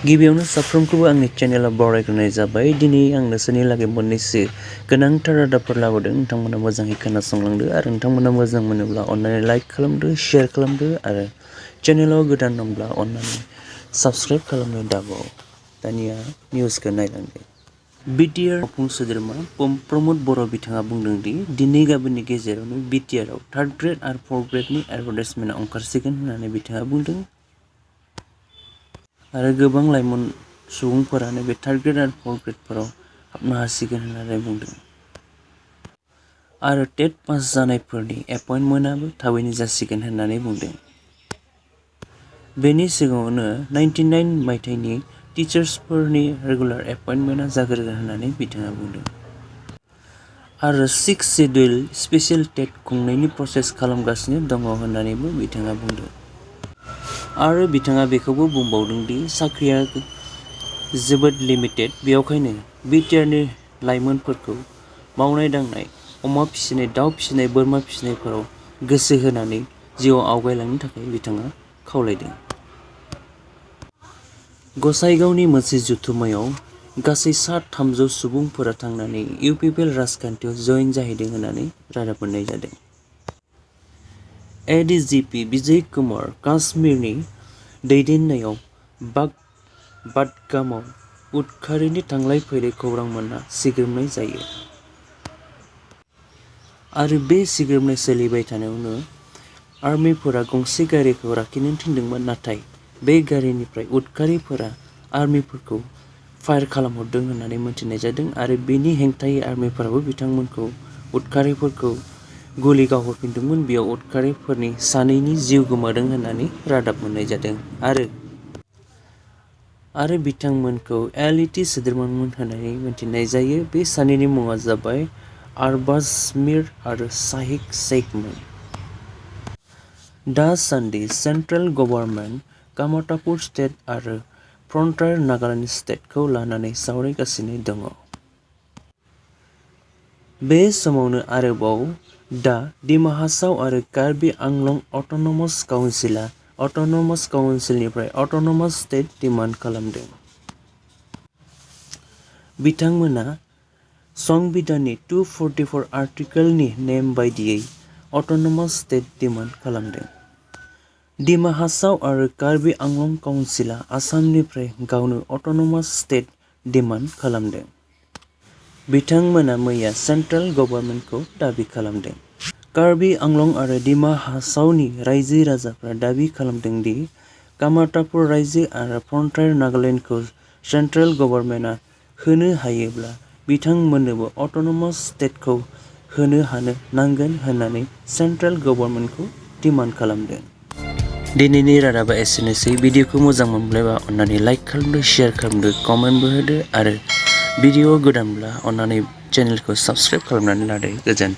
गिबियावनो साफ्रोमखौबो आंनि चेनेलाव बरायग्रोनाय जाबाय। दिनै आं नोंसोरनि लागै मोननैसो गोनांथार रादाबफोर लाबोदों। नोंथांमोना मोजाङै खोनासंलांदो आरो नोंथांमोना मोजां मोनोब्ला अन्नानै लाइक खालामदो, शेयार खालामदो आरो चेनेलाव गोदान दंब्ला अन्नानै साबस्क्राइब खालामनो दाबाव। दानिया निउसखौ नायलांदो। BTR मावफुं सोद्रोमा प्रमद बर' बिथाङा बुंदों दि दिनै गाबोननि गेजेरावनो BTRआव थार्ड ग्रेड आरो फर्थ ग्रेडनि एडभार्टाइजमेन्टआ ओंखारसिगोन होननानै बिथाङा बुंदों। आरो गोबां लाइमोन सुबुंफोरानो बे थार्ड ग्रेड आरो फर्थ ग्रेडफोराव हाबनो हासिगोन होननानै बुंदों। आरो टेट पास जानायफोरनि एपइन्टमेन्टआबो थाबैनो जासिगोन होननानै बुंदों। बेनि सिगाङावनो 99 मायथाइनि टिचार्सफोरनि रेगुलार एपइन्टमेन्टआ जाग्रोगोन होननानै बिथाङा बुंदों। आरो 6 शेड्युल स्पेसियेल टेट खुंनायनि प्रसेस खालामगासिनो दङ होननानैबो बिथाङा बुंदों। आरो बिथाङा बेखौबो बुंबावदों दि साख्रिया जोबोद लिमिटेड, बेनिखायनो BTRनि लाइमोनफोरखौ मावनाय दांनाय, अमा फिसिनाय, दाउ फिसिनाय, बोरमा फिसिनायफोराव गोसो होनानै जिउआव आवगायलांनो थाखाय बिथाङा खावलायदों। गसाइगावनि मोनसे जथुम्मायाव गासै सा 300 सुबुंफोरा थांनानै UPPL राजखान्थियाव जयेन जाहैदों होननानै रादाब मोन्नाय जादों। ADGP विजय कुमार काश्मीरनि दैदेननायाव बाडगामाव उदखारिनि थांलाय फैलाय खौरां मोनना सिग्रोमनाय जायो। आरो बे सिग्रोमनाय सोलिबाय थानायावनो आर्मिफोरा गंसे गारिखौ लाखिनो थिनदोंमोन, नाथाय बे गारिनिफ्राय उदखारिफोरा आर्मिफोरखौ फायार खालामहरदों होननानै मिथिनाय जादों। आरो बेनि हेंथायै आर्मिफोराबो बिथांमोनखौ उदखारिफोरखौ गुलि गावहरफिनदोंमोन। बेयाव उदखारिफोरनि सानैनि जिउ गोमादों होननानै रादाब मोन्नाय जादों। आरो बिथांमोनखौ LET सोद्रोमामोन होननानै मिथिनाय जायो। बे सानैनि मुङा जाबाय अरबाज मिर आरो शाहिद शेखमोन। दासान्दि सेन्ट्रेल गभर्नमेन्ट कामातापुर स्टेट आरो फ्रन्टियार नागालेन्ड स्टेटखौ लानानै सावरायगासिनो दङ। बे समावनो आरोबाव दा डिमा हासाव आरो कार्बि आंलं अट'नमास काउन्सिलआ अट'नमास काउन्सिलनिफ्राय अट'नमास स्टेट डिमान्ड खालामदों। बिथांमोना संबिधाननि 244 आर्टिकलनि नेम बायदियै अट'नमास स्टेट डिमान्ड खालामदों। डिमा हासाव आरो कार्बि आंलं काउन्सिलआ आसामनिफ्राय गावनो अट'नमास स्टेट डिमान्ड खालामदों। बिथांमोना मैया सेन्ट्रेल गभर्नमेन्टखौ दाबि खालामदों। कार्बि आंलं आरो डिमा हासावनि रायजो राजाफ्रा दाबि खालामदों दि कामातापुर रायजो आरो फ्रन्टियार नागालेन्डखौ सेन्ट्रेल गभर्नमेन्टआ होनो हायोब्ला बिथांमोननोबो अट'नमास स्टेटखौ होनो हानो नांगोन होननानै सेन्ट्रेल गभर्नमेन्टखौ डिमान्ड खालामदों। दिनैनि रादाबा एसेनोसै। भिडिअखौ मोजां मोनब्ला अन्नानै लाइक खालामदो, शेयार खालामदो, कमेन्टबो होदो आरो भिडिअ गोदानब्ला अन्नानै चेनेलखौ साबस्क्राइब खालामनानै लादो। गोजोन्थों।